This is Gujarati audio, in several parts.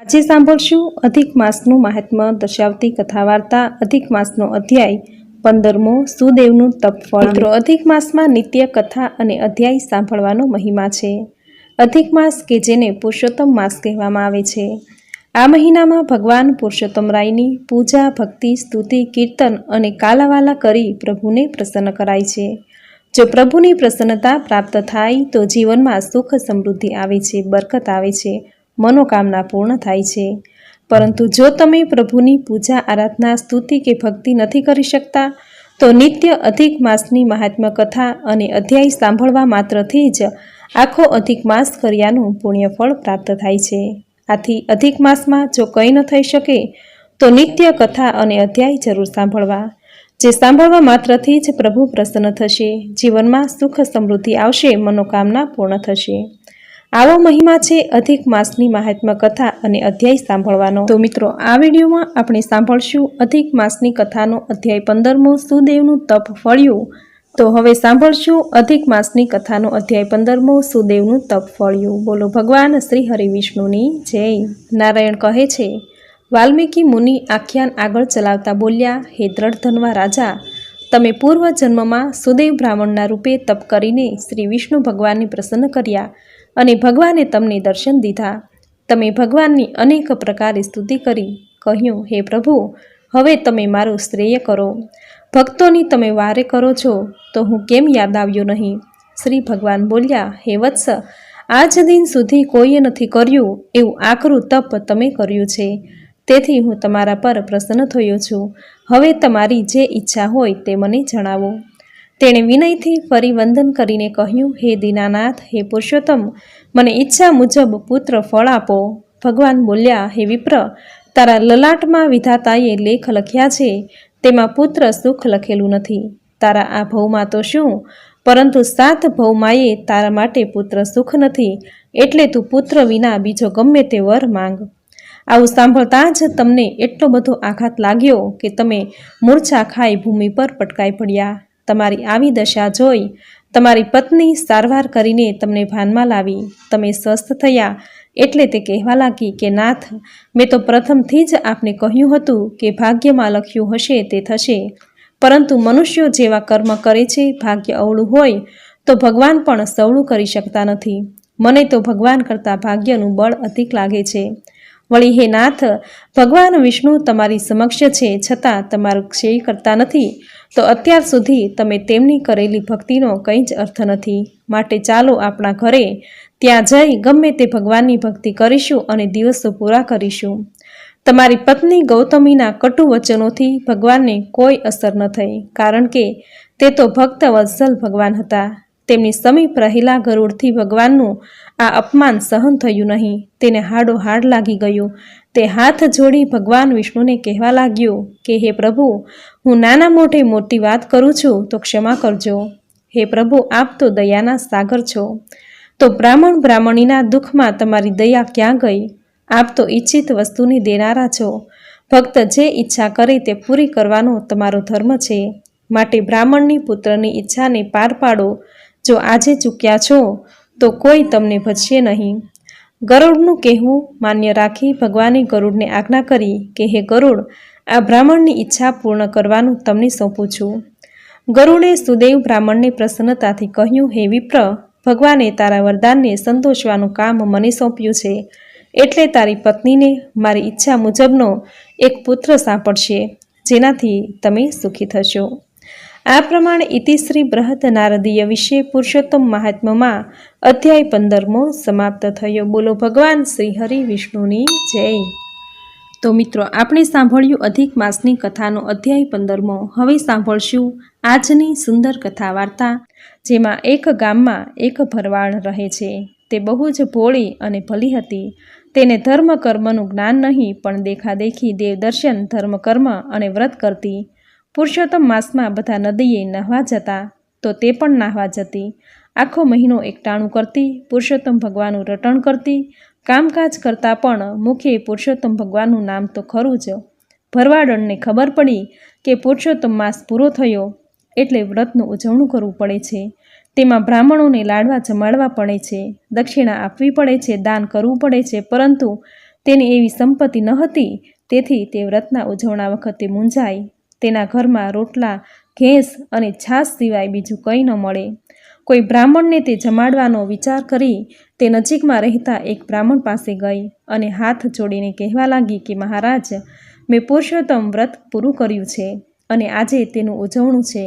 આજે સાંભળશું અધિક માસનું મહાત્મ્ય દર્શાવતી કથા વાર્તા અધિક માસનો અધ્યાય 15મો સુદેવનું તપફળ। મિત્રો, અધિક માસમાં નિત્ય કથા અને અધ્યાય સાંભળવાનો મહિમા છે। અધિક માસ કે જેને પુરુષોત્તમ માસ કહેવામાં આવે છે, આ મહિનામાં ભગવાન પુરુષોત્તમ રાયની પૂજા, ભક્તિ, સ્તુતિ, કીર્તન અને કાલાવાલા કરી પ્રભુને પ્રસન્ન કરાય છે। જો પ્રભુની પ્રસન્નતા પ્રાપ્ત થાય તો જીવનમાં સુખ સમૃદ્ધિ આવે છે, બરકત આવે છે, મનોકામના પૂર્ણ થાય છે। પરંતુ જો તમે પ્રભુની પૂજા, આરાધના, સ્તુતિ કે ભક્તિ નથી કરી શકતા તો નિત્ય અધિક માસની મહાત્મ્ય કથા અને અધ્યાય સાંભળવા માત્રથી જ આખો અધિક માસ કર્યાનું પુણ્યફળ પ્રાપ્ત થાય છે। આથી અધિક માસમાં જો કંઈ ન થઈ શકે તો નિત્ય કથા અને અધ્યાય જરૂર સાંભળવા, જે સાંભળવા માત્રથી જ પ્રભુ પ્રસન્ન થશે, જીવનમાં સુખ સમૃદ્ધિ આવશે, મનોકામના પૂર્ણ થશે। આવો મહિમા છે અધિક માસની મહાત્મ્ય કથા અને અધ્યાય સાંભળવાનો। તો મિત્રો, આ વિડીયોમાં આપણે સાંભળશું અધિક માસની કથાનો અધ્યાય 15મો સુદેવનું તપ ફળ્યું। તો હવે સાંભળશું અધિક માસની કથાનો અધ્યાય 15મો સુદેવનું તપ ફળ્યું। બોલો ભગવાન શ્રી હરિ વિષ્ણુની જય। નારાયણ કહે છે, વાલ્મીકી મુનિ આખ્યાન આગળ ચલાવતા બોલ્યા, હે દ્રઢધનવા રાજા, તમે પૂર્વ જન્મમાં સુદેવ બ્રાહ્મણના રૂપે તપ કરીને શ્રી વિષ્ણુ ભગવાનને પ્રસન્ન કર્યા અને ભગવાને તમને દર્શન દીધા। તમે ભગવાનની અનેક પ્રકારે સ્તુતિ કરી, કહ્યું, હે પ્રભુ, હવે તમે મારું શ્રેય કરો। ભક્તોની તમે વારે કરો છો તો હું કેમ યાદ આવ્યો નહીં? શ્રી ભગવાન બોલ્યા, હે વત્સ, આજ દિન સુધી કોઈએ નથી કર્યું એવું આકરું તપ તમે કર્યું છે, તેથી હું તમારા પર પ્રસન્ન થયો છું। હવે તમારી જે ઈચ્છા હોય તે મને જણાવો। તેણે વિનયથી ફરી વંદન કરીને કહ્યું, હે દીનાનાથ, હે પુરુષોત્તમ, મને ઈચ્છા મુજબ પુત્ર ફળ આપો। ભગવાન બોલ્યા, હે વિપ્ર, તારા લલાટમાં વિધાતાએ લેખ લખ્યા છે, તેમાં પુત્ર સુખ લખેલું નથી। તારા આ ભવમાં તો શું, પરંતુ 7 ભવમાંયે તારા માટે પુત્ર સુખ નથી, એટલે તું પુત્ર વિના બીજો ગમે તે વર માંગ। આવું સાંભળતા જ તમને એટલો બધો આઘાત લાગ્યો કે તમે મૂર્છા ખાઈ ભૂમિ પર પટકાઈ પડ્યા। તમારી આવી દશા જોઈ તમારી પત્ની સારવાર કરીને તમને ભાનમાં લાવી। તમે સ્વસ્થ થયા એટલે તે કહેવા લાગી કે નાથ, મેં તો પ્રથમથી જ આપને કહ્યું હતું કે ભાગ્યમાં લખ્યું હશે તે થશે, પરંતુ મનુષ્યો જેવા કર્મ કરે છે, ભાગ્ય અવળું હોય તો ભગવાન પણ સવળું કરી શકતા નથી। મને તો ભગવાન કરતાં ભાગ્યનું બળ અધિક લાગે છે। વળી હે નાથ, ભગવાન વિષ્ણુ તમારી સમક્ષ છે, છતાં તમારું ક્ષય કરતા નથી, તો અત્યાર સુધી તમે તેમની કરેલી ભક્તિનો કંઈ જ અર્થ નથી। માટે ચાલો આપણા ઘરે, ત્યાં જઈ ગમે તે ભગવાનની ભક્તિ કરીશું અને દિવસો પૂરા કરીશું। તમારી પત્ની ગૌતમીના કટુ વચનોથી ભગવાનને કોઈ અસર ન થઈ, કારણ કે તે તો ભક્ત વત્સલ ભગવાન હતા। તેમની સમીપ રહેલા ગરુડથી ભગવાનનું આ અપમાન સહન થયું નહીં, તેને હાડો હાડ લાગી ગયું। તે હાથ જોડી ભગવાન વિષ્ણુને કહેવા લાગ્યો કે હે પ્રભુ, હું નાના મોઢે મોટી વાત કરું છું તો ક્ષમા કરજો। હે પ્રભુ, આપ તો દયાના સાગર છો, તો બ્રાહ્મણ બ્રાહ્મણીના દુઃખમાં તમારી દયા ક્યાં ગઈ? આપ તો ઈચ્છિત વસ્તુની દેનારા છો, ભક્ત જે ઈચ્છા કરે તે પૂરી કરવાનો તમારો ધર્મ છે। માટે બ્રાહ્મણની પુત્રની ઈચ્છાને પાર પાડો। જો આજે ચૂક્યા છો તો કોઈ તમને ભજશે નહીં। ગરુડનું કહેવું માન્ય રાખી ભગવાને ગરુડને આજ્ઞા કરી કે હે ગરુડ, આ બ્રાહ્મણની ઈચ્છા પૂર્ણ કરવાનું તમને સોંપું છું। ગરુડે સુદેવ બ્રાહ્મણને પ્રસન્નતાથી કહ્યું, હે વિપ્ર, ભગવાને તારા વરદાનને સંતોષવાનું કામ મને સોંપ્યું છે, એટલે તારી પત્નીને મારી ઈચ્છા મુજબનો એક પુત્ર સાંપડશે, જેનાથી તમે સુખી થશો। આ પ્રમાણે ઇતિશ્રી બૃહદ નારદીય વિશે પુરુષોત્તમ મહાત્મ્યમાં અધ્યાય 15મો સમાપ્ત થયો। બોલો ભગવાન શ્રી હરિ વિષ્ણુની જય। તો મિત્રો, આપણે સાંભળ્યું અધિક માસની કથાનો અધ્યાય 15મો। હવે સાંભળશું આજની સુંદર કથા વાર્તા, જેમાં એક ગામમાં એક ભરવાડ રહે છે। તે બહુ જ ભોળી અને ભલી હતી। તેને ધર્મ કર્મનું જ્ઞાન નહીં, પણ દેખાદેખી દેવદર્શન, ધર્મકર્મ અને વ્રત કરતી। પુરુષોત્તમ માસમાં બધા નદીએ નહાવા જતા તો તે પણ નાહવા જતી। આખો મહિનો એકટાણું કરતી, પુરુષોત્તમ ભગવાનનું રટણ કરતી, કામકાજ કરતાં પણ મુખે પુરુષોત્તમ ભગવાનનું નામ તો ખરું જ। ભરવાડને ખબર પડી કે પુરુષોત્તમ માસ પૂરો થયો એટલે વ્રતનું ઉજવણું કરવું પડે છે, તેમાં બ્રાહ્મણોને લાડવા જમાડવા પડે છે, દક્ષિણા આપવી પડે છે, દાન કરવું પડે છે, પરંતુ તેની એવી સંપત્તિ ન હતી, તેથી તે વ્રતના ઉજવણા વખતે મૂંઝાય. તેના ઘરમાં રોટલા, ઘેંસ અને છાશ સિવાય બીજું કંઈ ન મળે. કોઈ બ્રાહ્મણને તે જમાડવાનો વિચાર કરી તે નજીકમાં રહેતા એક બ્રાહ્મણ પાસે ગઈ અને હાથ જોડીને કહેવા લાગી કે મહારાજ, મેં પુરુષોત્તમ વ્રત પૂરું કર્યું છે અને આજે તેનું ઉજવણું છે,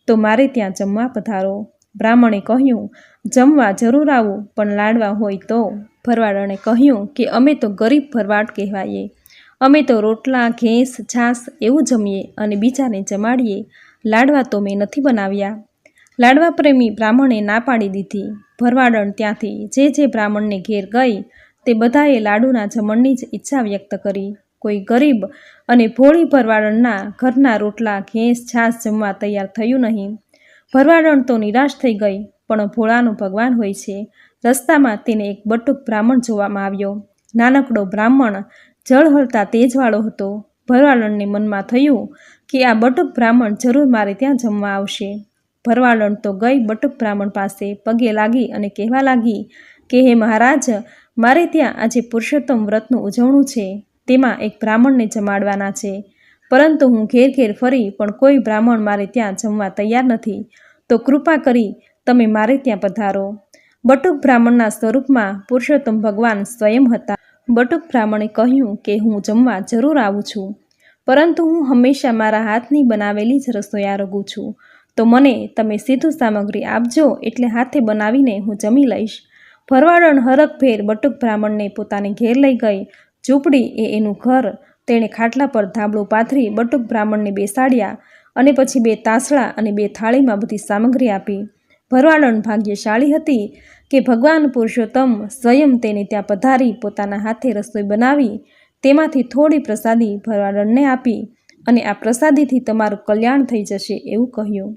તો મારે ત્યાં જમવા પધારો. બ્રાહ્મણે કહ્યું, જમવા જરૂર આવું, પણ લાડવા હોય તો. ભરવાડણે કહ્યું કે અમે તો ગરીબ ભરવાડ કહેવાઈએ. અમે તો રોટલા, ઘેંસ, છાશ એવું જમીએ અને બીજાને જમાડીએ. લાડવા તો મેં નથી બનાવ્યા. લાડવા પ્રેમી બ્રાહ્મણે ના પાડી દીધી. ભરવાડણ ત્યાંથી જે બ્રાહ્મણને ઘેર ગઈ તે બધાએ લાડુના જમણની જ ઈચ્છા વ્યક્ત કરી. કોઈ ગરીબ અને ભોળી ભરવાડણના ઘરના રોટલા, ઘેંસ, છાશ જમવા તૈયાર થયું નહીં. ભરવાડણ તો નિરાશ થઈ ગઈ, પણ ભોળાનો ભગવાન હોય છે. રસ્તામાં તેને એક બટુક બ્રાહ્મણ જોવામાં આવ્યો. નાનકડો બ્રાહ્મણ જળહળતા તેજવાળો હતો. ભરવાડણને મનમાં થયું કે આ બટુક બ્રાહ્મણ જરૂર મારે ત્યાં જમવા આવશે. ભરવાડણ તો ગઈ બટુક બ્રાહ્મણ પાસે, પગે લાગી અને કહેવા લાગી કે હે મહારાજ, મારે ત્યાં આજે પુરુષોત્તમ વ્રતનું ઉજવણું છે, તેમાં એક બ્રાહ્મણને જમાડવાના છે, પરંતુ હું ઘેર ઘેર ફરી પણ કોઈ બ્રાહ્મણ મારે ત્યાં જમવા તૈયાર નથી, તો કૃપા કરી તમે મારે ત્યાં પધારો. બટુક બ્રાહ્મણના સ્વરૂપમાં પુરુષોત્તમ ભગવાન સ્વયં હતા. બટુક બ્રાહ્મણે કહ્યું કે હું જમવા જરૂર આવું છું, પરંતુ હું હંમેશા મારા હાથની બનાવેલી જ રસોઈ આરોગું છું, તો મને તમે સીધું સામગ્રી આપજો, એટલે હાથે બનાવીને હું જમી લઈશ. ભરવાડણ હરખભેર બટુક બ્રાહ્મણને પોતાને ઘેર લઈ ગઈ. ઝૂંપડી એ એનું ઘર. તેણે ખાટલા પર ધાબળું પાથરી બટુક બ્રાહ્મણને બેસાડ્યા અને પછી 2 તાસળા અને 2 થાળીમાં બધી સામગ્રી આપી. ભરવાડણ ભાગ્યશાળી હતી કે ભગવાન પુરુષોત્તમ સ્વયં તેને ત્યાં પધારી પોતાના હાથે રસોઈ બનાવી તેમાંથી થોડી પ્રસાદી ભરવાડણને આપી અને આ પ્રસાદીથી તમારું કલ્યાણ થઈ જશે એવું કહ્યું.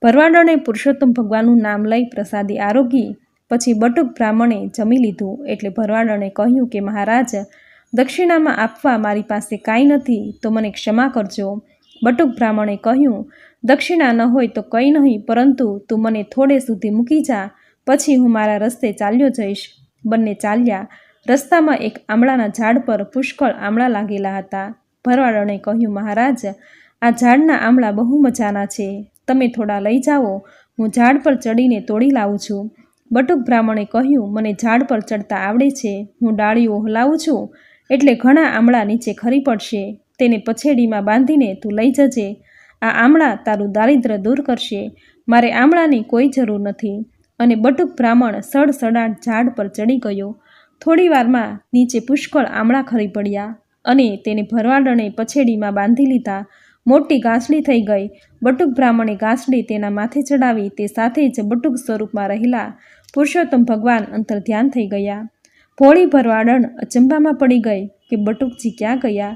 ભરવાડણે પુરુષોત્તમ ભગવાનનું નામ લઈ પ્રસાદી આરોગી. પછી બટુક બ્રાહ્મણે જમી લીધું એટલે ભરવાડણે કહ્યું કે મહારાજ, દક્ષિણામાં આપવા મારી પાસે કાંઈ નથી, તો મને ક્ષમા કરજો. બટુક બ્રાહ્મણે કહ્યું, દક્ષિણા ન હોય તો કંઈ નહીં, પરંતુ તું મને થોડે સુધી મૂકી જા, પછી હું મારા રસ્તે ચાલ્યો જઈશ. બંને ચાલ્યા. રસ્તામાં એક આમળાના ઝાડ પર પુષ્કળ આમળા લાગેલા હતા. ભરવાડણે કહ્યું, મહારાજ, આ ઝાડના આમળા બહુ મજાના છે, તમે થોડા લઈ જાઓ, હું ઝાડ પર ચડીને તોડી લાવું છું. બટુક બ્રાહ્મણે કહ્યું, મને ઝાડ પર ચડતા આવડે છે, હું ડાળીઓ હલાવું છું, એટલે ઘણા આમળા નીચે ખરી પડશે, તેને પછેડીમાં બાંધીને તું લઈ જજે. આ આમળા તારું દારિદ્ર્ય દૂર કરશે, મારે આમળાની કોઈ જરૂર નથી. અને બટુક બ્રાહ્મણ સડસડાટ ઝાડ પર ચડી ગયો. થોડી વારમાં નીચે પુષ્કળ આમળા ખરી પડ્યા અને તેને ભરવાડણે પછેડીમાં બાંધી લીધા. મોટી ગાંસડી થઈ ગઈ. બટુક બ્રાહ્મણે ગાંસડી તેના માથે ચડાવી. તે સાથે જ બટુક સ્વરૂપમાં રહેલા પુરુષોત્તમ ભગવાન અંતર્ધ્યાન થઈ ગયા. ભોળી ભરવાડણ અચંબામાં પડી ગઈ કે બટુકજી ક્યાં ગયા.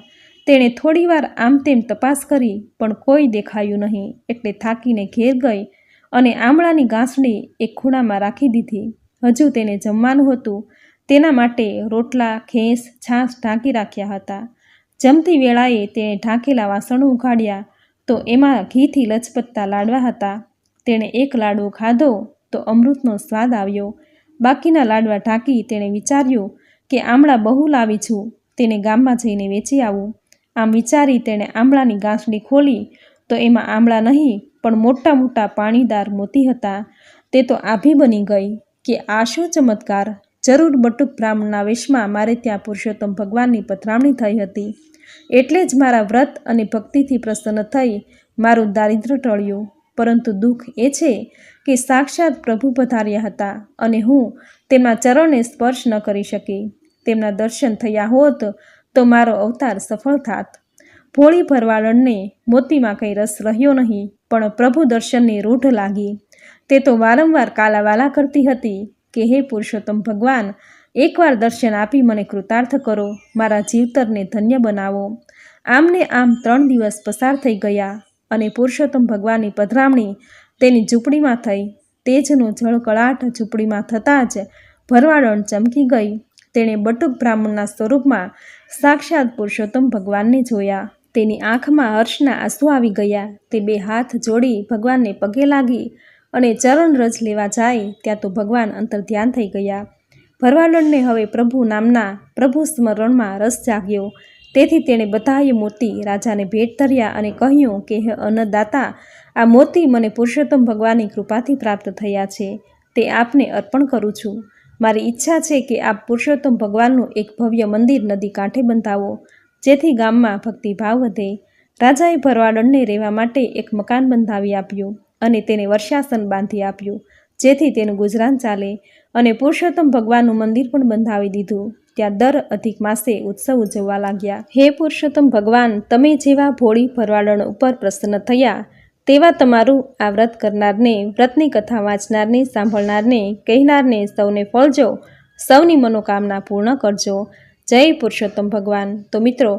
તેણે થોડીવાર આમ તેમ તપાસ કરી, પણ કોઈ દેખાયું નહીં, એટલે થાકીને ઘેર ગઈ અને આમળાની ગાંસડી એક ખૂણામાં રાખી દીધી. હજુ તેને જમવાનું હતું, તેના માટે રોટલા, ઘેંસ, છાશ ઢાંકી રાખ્યા હતા. જમતી વેળાએ તેણે ઢાંકેલા વાસણો ઉઘાડ્યા તો એમાં ઘીથી લચપતતા લાડવા હતા. તેણે એક લાડવો ખાધો તો અમૃતનો સ્વાદ આવ્યો. બાકીના લાડવા ઢાંકી તેણે વિચાર્યું કે આમળા બહુ લાવી છું, તેને ગામમાં જઈને વેચી આવું. આમ વિચારી તેણે આમળાની ગાંસડી ખોલી તો એમાં આમળા નહીં, પણ મોટા મોટા પાણીદાર મોતી હતા. તે તો આભી બની ગઈ કે આ શું ચમત્કાર! જરૂર બટુક બ્રાહ્મણના વેશમાં મારે ત્યાં પુરુષોત્તમ ભગવાનની પધરામણી થઈ હતી, એટલે જ મારા વ્રત અને ભક્તિથી પ્રસન્ન થઈ મારું દારિદ્ર્ય ટળ્યું. પરંતુ દુઃખ એ છે કે સાક્ષાત પ્રભુ પધાર્યા હતા અને હું તેમના ચરણને સ્પર્શ ન કરી શકી. તેમના દર્શન થયા હોત તો મારો અવતાર સફળ થાત. ભોળી ભરવાડણને મોતીમાં કંઈ રસ રહ્યો નહીં, પણ પ્રભુ દર્શનની રૂઢ લાગી. તે તો વારંવાર કાલાવાલા કરતી હતી કે હે પુરુષોત્તમ ભગવાન, એકવાર દર્શન આપી મને કૃતાર્થ કરો, મારા જીવતરને ધન્ય બનાવો. આમને આમ 3 દિવસ પસાર થઈ ગયા અને પુરુષોત્તમ ભગવાનની પધરામણી તેની ઝૂંપડીમાં થઈ. તેજનો ઝળકળાટ ઝૂંપડીમાં થતાં જ ભરવાડણ ચમકી ગઈ. તેણે બટુક બ્રાહ્મણના સ્વરૂપમાં સાક્ષાત પુરુષોત્તમ ભગવાનને જોયા. તેની આંખમાં હર્ષના આંસુ આવી ગયા. તે 2 હાથ જોડી ભગવાનને પગે લાગી અને ચરણ રજ લેવા જાય ત્યાં તો ભગવાન અંતર્ધ્યાન થઈ ગયા. ભરવાડને હવે પ્રભુ નામના પ્રભુ સ્મરણમાં રસ જાગ્યો. તેથી તેણે બધાએ મોતી રાજાને ભેટ ધર્યા અને કહ્યું કે હે અન્નદાતા, આ મોતી મને પુરુષોત્તમ ભગવાનની કૃપાથી પ્રાપ્ત થયા છે, તે આપને અર્પણ કરું છું. મારી ઈચ્છા છે કે આપ પુરુષોત્તમ ભગવાનનું એક ભવ્ય મંદિર નદી કાંઠે બંધાવો, જેથી ગામમાં ભક્તિભાવ વધે. રાજાએ ભરવાડને રહેવા માટે એક મકાન બંધાવી આપ્યું અને તેને વર્ષાસન બાંધી આપ્યું, જેથી તેનું ગુજરાન ચાલે. અને પુરુષોત્તમ ભગવાનનું મંદિર પણ બંધાવી દીધું. ત્યાં દર અધિક માસે ઉત્સવ ઉજવવા લાગ્યા. હે પુરુષોત્તમ ભગવાન, તમે જેવા ભોળી ભરવાડણ ઉપર પ્રસન્ન થયા, તેવા તમારું આ વ્રત કરનારને, વ્રતની કથા વાંચનારને, સાંભળનારને, કહેનારને સૌને ફળજો, સૌની મનોકામના પૂર્ણ કરજો. જય પુરુષોત્તમ ભગવાન. તો મિત્રો,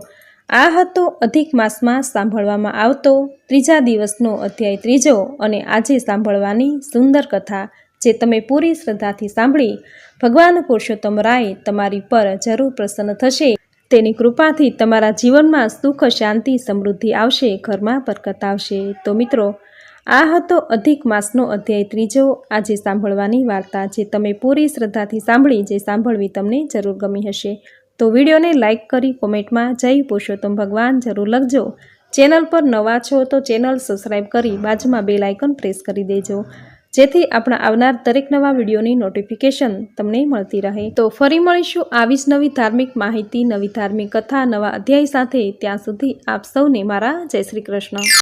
આ હતો અધિક માસમાં સાંભળવામાં આવતો ત્રીજા દિવસનો અધ્યાય 3 અને આજે સાંભળવાની સુંદર કથા, જે તમે પૂરી શ્રદ્ધાથી સાંભળી ભગવાન પુરુષોત્તમ રાય તમારી પર જરૂર પ્રસન્ન થશે. તેની કૃપાથી તમારા જીવનમાં સુખ, શાંતિ, સમૃદ્ધિ આવશે, ઘરમાં બરકત આવશે. તો મિત્રો, આ હતો અધિક માસનો અધ્યાય 3 આજે સાંભળવાની વાર્તા, જે તમે પૂરી શ્રદ્ધાથી સાંભળી, જે સાંભળવી તમને જરૂર ગમી હશે. તો વિડીયોને લાઇક કરી કોમેન્ટમાં જય પુરુષોત્તમ ભગવાન જરૂર લખજો. ચેનલ પર નવા છો તો ચેનલ સબસ્ક્રાઈબ કરી બાજુમાં બેલ આઇકન પ્રેસ કરી દેજો, જેથી આપણા આવનાર દરેક નવા વિડીયોની નોટિફિકેશન તમને મળતી રહે. તો ફરી મળીશું આવી જ નવી ધાર્મિક માહિતી, નવી ધાર્મિક કથા, નવા અધ્યાય સાથે. ત્યાં સુધી આપ સૌને મારા જય શ્રી કૃષ્ણ.